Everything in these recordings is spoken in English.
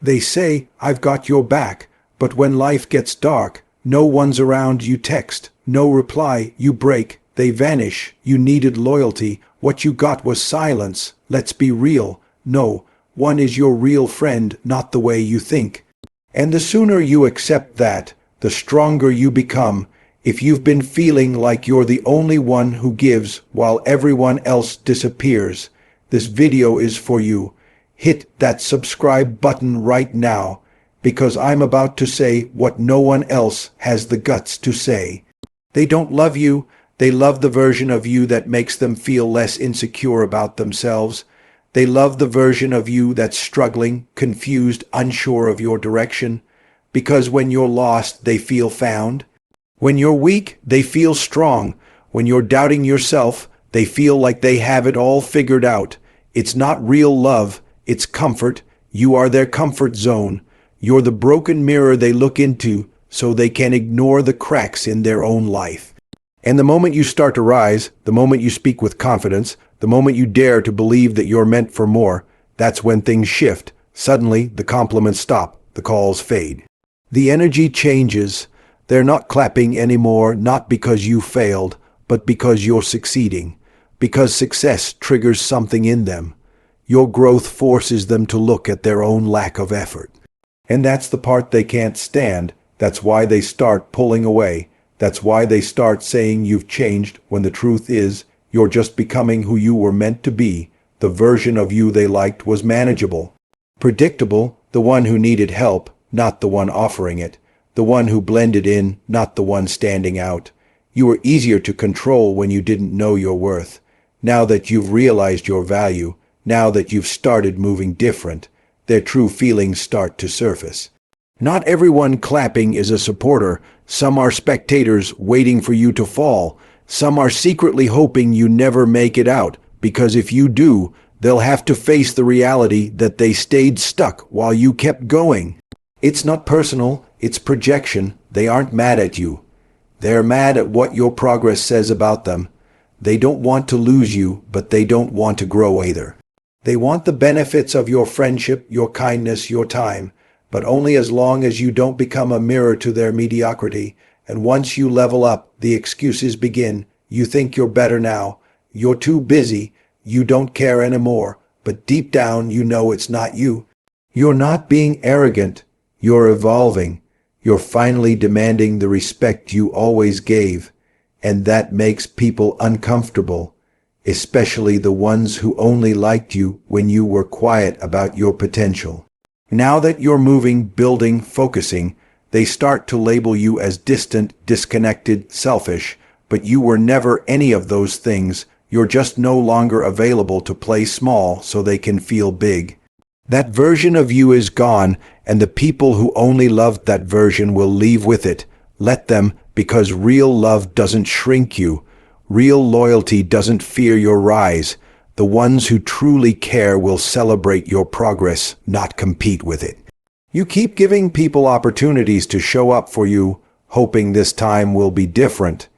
They say, "I've got your back," but when life gets dark, no one's around, you text, no reply, you break, they vanish. You needed loyalty, what you got was silence. Let's be real. No one is your real friend, not the way you think. And the sooner you accept that, the stronger you become. If you've been feeling like you're the only one who gives while everyone else disappears, this video is for you. Hit that subscribe button right now, because I'm about to say what no one else has the guts to say. They don't love you, they love the version of you that makes them feel less insecure about themselves. They love the version of you that's struggling, confused, unsure of your direction. Because when you're lost, they feel found. When you're weak, they feel strong. When you're doubting yourself, they feel like they have it all figured out. It's not real love, it's comfort. You are their comfort zone. You're the broken mirror they look into so they can ignore the cracks in their own life. And the moment you start to rise, the moment you speak with confidence, the moment you dare to believe that you're meant for more, that's when things shift. Suddenly, the compliments stop, the calls fade. The energy changes. They're not clapping anymore, not because you failed, but because you're succeeding. Because success triggers something in them. Your growth forces them to look at their own lack of effort. And that's the part they can't stand. That's why they start pulling away. That's why they start saying you've changed, when the truth is, you're just becoming who you were meant to be. The version of you they liked was manageable. Predictable, the one who needed help, not the one offering it. The one who blended in, not the one standing out. You were easier to control when you didn't know your worth. Now that you've realized your value, now that you've started moving different, their true feelings start to surface. Not everyone clapping is a supporter. Some are spectators waiting for you to fall. Some are secretly hoping you never make it out, because if you do, they'll have to face the reality that they stayed stuck while you kept going. It's not personal, it's projection. They aren't mad at you. They're mad at what your progress says about them. They don't want to lose you, but they don't want to grow either. They want the benefits of your friendship, your kindness, your time, but only as long as you don't become a mirror to their mediocrity. And once you level up, the excuses begin. You think you're better now. You're too busy. You don't care anymore. But deep down, you know it's not you. You're not being arrogant. You're evolving. You're finally demanding the respect you always gave. And that makes people uncomfortable, especially the ones who only liked you when you were quiet about your potential. Now that you're moving, building, focusing, they start to label you as distant, disconnected, selfish, but you were never any of those things. You're just no longer available to play small so they can feel big. That version of you is gone, and the people who only loved that version will leave with it. Let them, because real love doesn't shrink you. Real loyalty doesn't fear your rise. The ones who truly care will celebrate your progress, not compete with it. You keep giving people opportunities to show up for you, hoping this time will be different.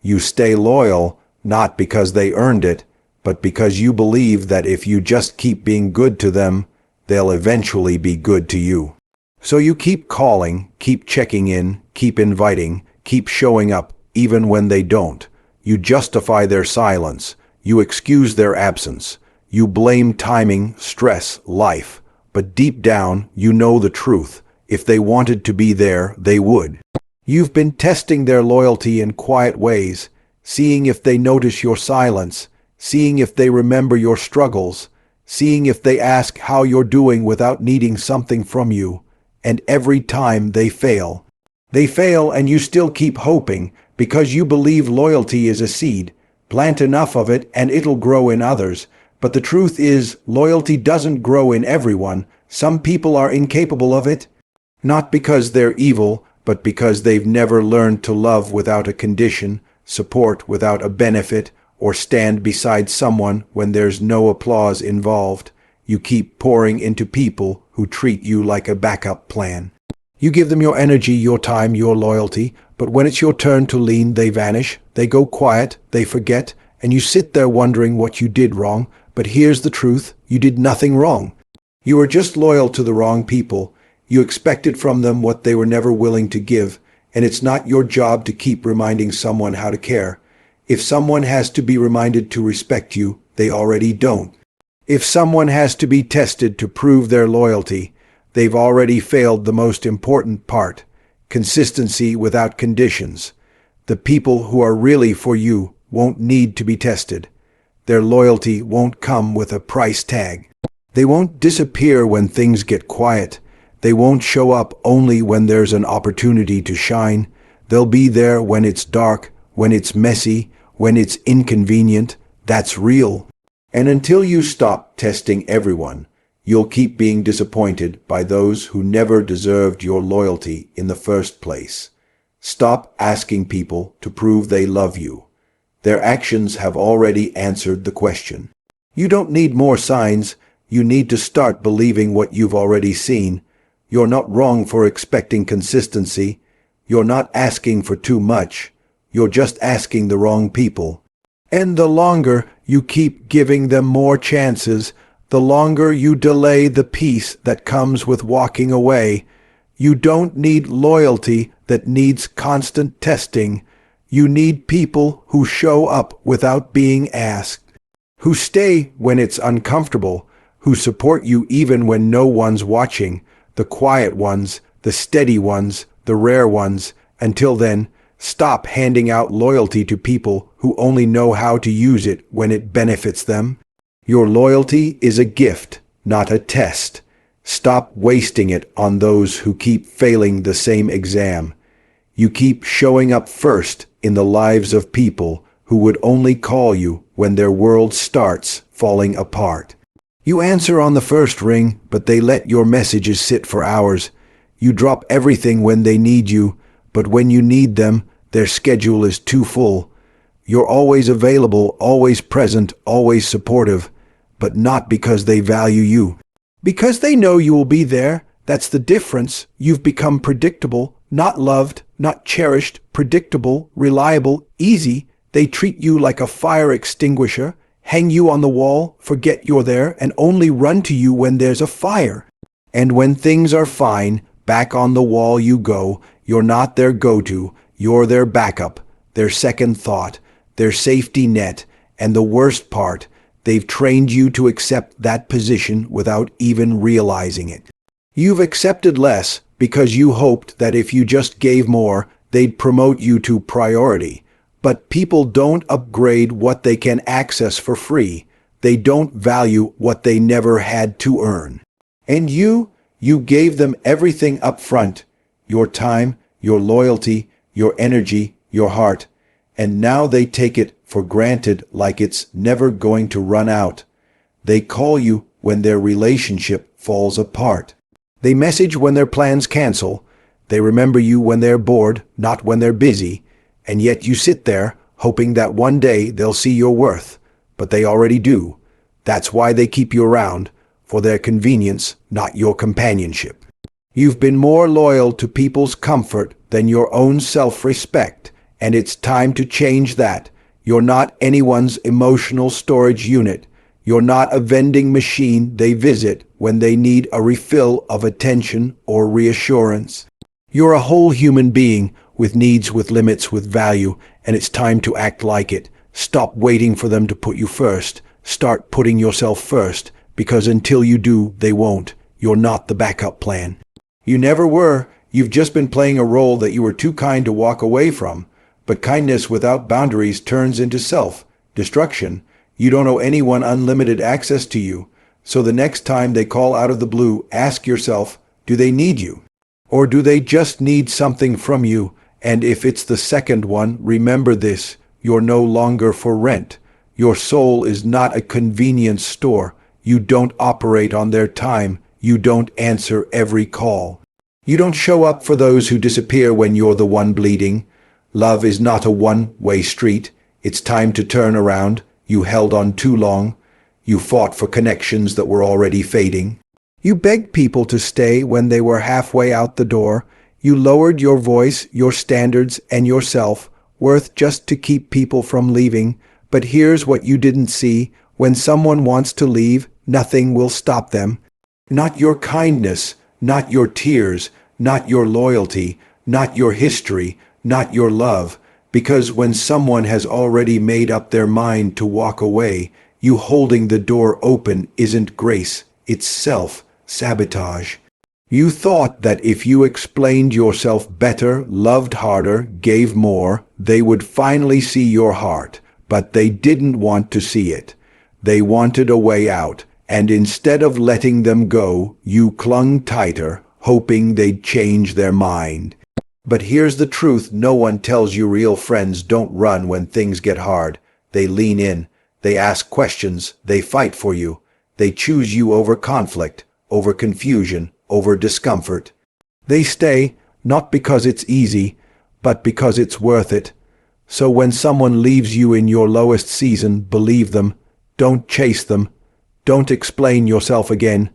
You stay loyal, not because they earned it, but because you believe that if you just keep being good to them, they'll eventually be good to you. So you keep calling, keep checking in, keep inviting, keep showing up, even when they don't. You justify their silence. You excuse their absence. You blame timing, stress, life. But deep down, you know the truth. If they wanted to be there, they would. You've been testing their loyalty in quiet ways, seeing if they notice your silence, seeing if they remember your struggles, seeing if they ask how you're doing without needing something from you. And every time they fail. They fail, and you still keep hoping, because you believe loyalty is a seed. Plant enough of it and it'll grow in others. But the truth is, loyalty doesn't grow in everyone. Some people are incapable of it. Not because they're evil, but because they've never learned to love without a condition, support without a benefit, or stand beside someone when there's no applause involved. You keep pouring into people who treat you like a backup plan. You give them your energy, your time, your loyalty, but when it's your turn to lean, they vanish, they go quiet, they forget, and you sit there wondering what you did wrong. But here's the truth, you did nothing wrong. You are just loyal to the wrong people. You expected from them what they were never willing to give, and it's not your job to keep reminding someone how to care. If someone has to be reminded to respect you, they already don't. If someone has to be tested to prove their loyalty, they've already failed the most important part: consistency without conditions. The people who are really for you won't need to be tested. Their loyalty won't come with a price tag. They won't disappear when things get quiet. They won't show up only when there's an opportunity to shine. They'll be there when it's dark, when it's messy, when it's inconvenient. That's real. And until you stop testing everyone, you'll keep being disappointed by those who never deserved your loyalty in the first place. Stop asking people to prove they love you. Their actions have already answered the question. You don't need more signs. You need to start believing what you've already seen. You're not wrong for expecting consistency. You're not asking for too much. You're just asking the wrong people. And the longer you keep giving them more chances, the longer you delay the peace that comes with walking away. You don't need loyalty that needs constant testing. You need people who show up without being asked, who stay when it's uncomfortable, who support you even when no one's watching, the quiet ones, the steady ones, the rare ones. Until then, stop handing out loyalty to people who only know how to use it when it benefits them. Your loyalty is a gift, not a test. Stop wasting it on those who keep failing the same exam. You keep showing up first in the lives of people who would only call you when their world starts falling apart. You answer on the first ring, but they let your messages sit for hours. You drop everything when they need you, but when you need them, their schedule is too full. You're always available, always present, always supportive, but not because they value you. Because they know you will be there. That's the difference. You've become predictable, not loved, not cherished, predictable, reliable, easy. They treat you like a fire extinguisher, hang you on the wall, forget you're there, and only run to you when there's a fire. And when things are fine, back on the wall you go. You're not their go-to, you're their backup, their second thought, their safety net, and the worst part, they've trained you to accept that position without even realizing it. You've accepted less because you hoped that if you just gave more, they'd promote you to priority. But people don't upgrade what they can access for free. They don't value what they never had to earn. And you gave them everything up front, your time, your loyalty, your energy, your heart, and now they take it for granted like it's never going to run out. They call you when their relationship falls apart. They message when their plans cancel. They remember you when they're bored, not when they're busy. And yet you sit there, hoping that one day they'll see your worth. But they already do. That's why they keep you around, for their convenience, not your companionship. You've been more loyal to people's comfort than your own self-respect, and it's time to change that. You're not anyone's emotional storage unit. You're not a vending machine they visit when they need a refill of attention or reassurance. You're a whole human being with needs, with limits, with value, and it's time to act like it. Stop waiting for them to put you first. Start putting yourself first, because until you do, they won't. You're not the backup plan. You never were. You've just been playing a role that you were too kind to walk away from. But kindness without boundaries turns into self-destruction. You don't owe anyone unlimited access to you. So the next time they call out of the blue, ask yourself, do they need you? Or do they just need something from you? And if it's the second one, remember this: you're no longer for rent. Your soul is not a convenience store. You don't operate on their time. You don't answer every call. You don't show up for those who disappear when you're the one bleeding. Love is not a one-way street. It's time to turn around. You held on too long. You fought for connections that were already fading. You begged people to stay when they were halfway out the door. You lowered your voice, your standards, and your self-worth just to keep people from leaving. But here's what you didn't see. When someone wants to leave, nothing will stop them. Not your kindness, not your tears, not your loyalty, not your history, not your love, because when someone has already made up their mind to walk away, you holding the door open isn't grace, it's self-sabotage. You thought that if you explained yourself better, loved harder, gave more, they would finally see your heart, but they didn't want to see it. They wanted a way out, and instead of letting them go, you clung tighter, hoping they'd change their mind. But here's the truth no one tells you: real friends don't run when things get hard. They lean in, they ask questions, they fight for you. They choose you over conflict, over confusion, over discomfort. They stay, not because it's easy, but because it's worth it. So when someone leaves you in your lowest season, believe them. Don't chase them. Don't explain yourself again.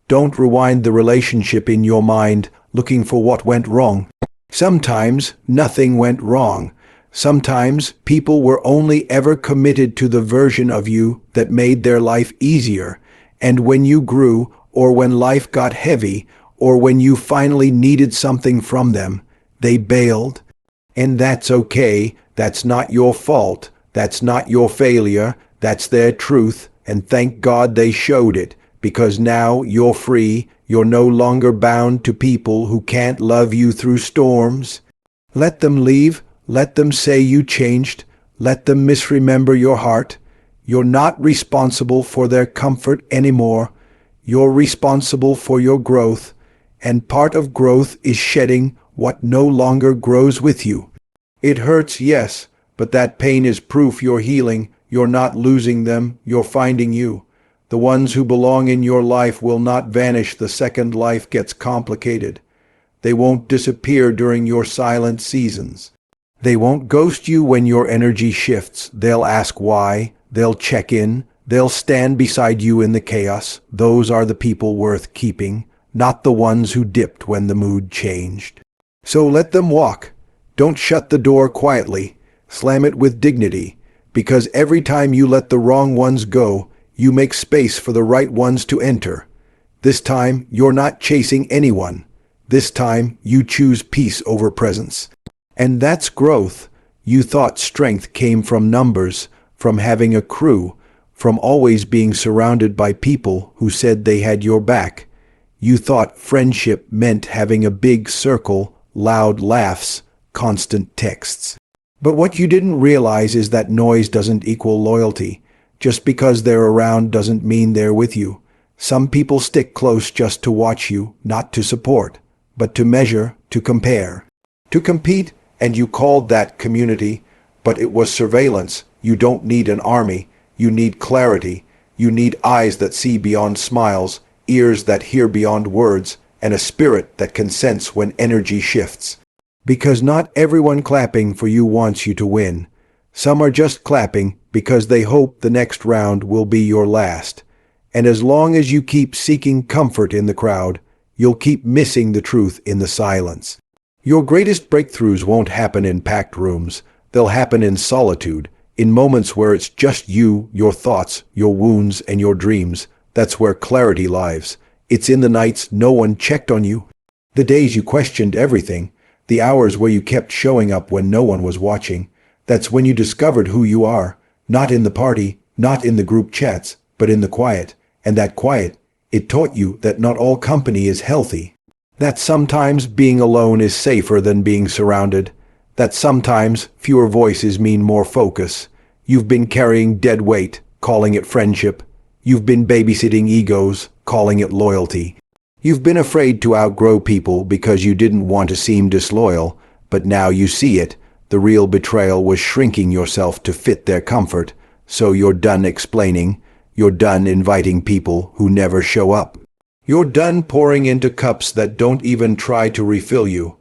Don't rewind the relationship in your mind, looking for what went wrong. Sometimes nothing went wrong. Sometimes people were only ever committed to the version of you that made their life easier. And when you grew, or when life got heavy, or when you finally needed something from them, they bailed. And that's okay. That's not your fault. That's not your failure. That's their truth. And thank God they showed it, because now you're free. You're no longer bound to people who can't love you through storms. Let them leave. Let them say you changed. Let them misremember your heart. You're not responsible for their comfort anymore. You're responsible for your growth. And part of growth is shedding what no longer grows with you. It hurts, yes, but that pain is proof you're healing. You're not losing them. You're finding you. The ones who belong in your life will not vanish the second life gets complicated. They won't disappear during your silent seasons. They won't ghost you when your energy shifts. They'll ask why. They'll check in. They'll stand beside you in the chaos. Those are the people worth keeping, not the ones who dipped when the mood changed. So let them walk. Don't shut the door quietly. Slam it with dignity, because every time you let the wrong ones go, you make space for the right ones to enter. This time, you're not chasing anyone. This time, you choose peace over presence. And that's growth. You thought strength came from numbers, from having a crew, from always being surrounded by people who said they had your back. You thought friendship meant having a big circle, loud laughs, constant texts. But what you didn't realize is that noise doesn't equal loyalty. Just because they're around doesn't mean they're with you. Some people stick close just to watch you, not to support, but to measure, to compare, to compete, and you called that community, but it was surveillance. You don't need an army. You need clarity. You need eyes that see beyond smiles, ears that hear beyond words, and a spirit that can sense when energy shifts. Because not everyone clapping for you wants you to win. Some are just clapping because they hope the next round will be your last. And as long as you keep seeking comfort in the crowd, you'll keep missing the truth in the silence. Your greatest breakthroughs won't happen in packed rooms. They'll happen in solitude, in moments where it's just you, your thoughts, your wounds, and your dreams. That's where clarity lives. It's in the nights no one checked on you, the days you questioned everything, the hours where you kept showing up when no one was watching. That's when you discovered who you are, not in the party, not in the group chats, but in the quiet. And that quiet, it taught you that not all company is healthy. That sometimes being alone is safer than being surrounded. That sometimes fewer voices mean more focus. You've been carrying dead weight, calling it friendship. You've been babysitting egos, calling it loyalty. You've been afraid to outgrow people because you didn't want to seem disloyal, but now you see it. The real betrayal was shrinking yourself to fit their comfort. So you're done explaining. You're done inviting people who never show up. You're done pouring into cups that don't even try to refill you.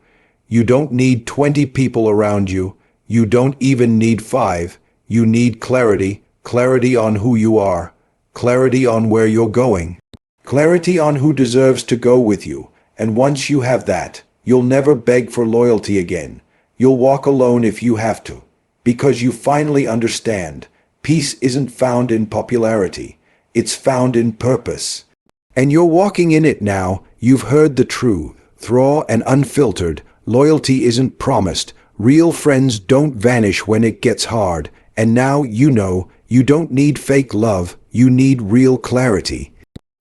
You don't need 20 people around you. You don't even need 5. You need clarity. Clarity on who you are. Clarity on where you're going. Clarity on who deserves to go with you. And once you have that, you'll never beg for loyalty again. You'll walk alone if you have to. Because you finally understand. Peace isn't found in popularity. It's found in purpose. And you're walking in it now. You've heard the truth, raw and unfiltered. Loyalty isn't promised. Real friends don't vanish when it gets hard. And now you know you don't need fake love, you need real clarity.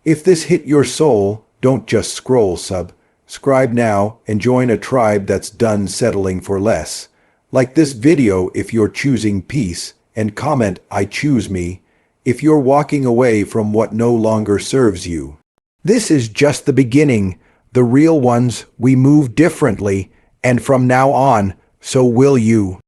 If this hit your soul, don't just subscribe now and join a tribe that's done settling for less. Like this video if you're choosing peace, and comment "I choose me" if you're walking away from what no longer serves you. This is just the beginning. The real ones, we move differently, and from now on, so will you.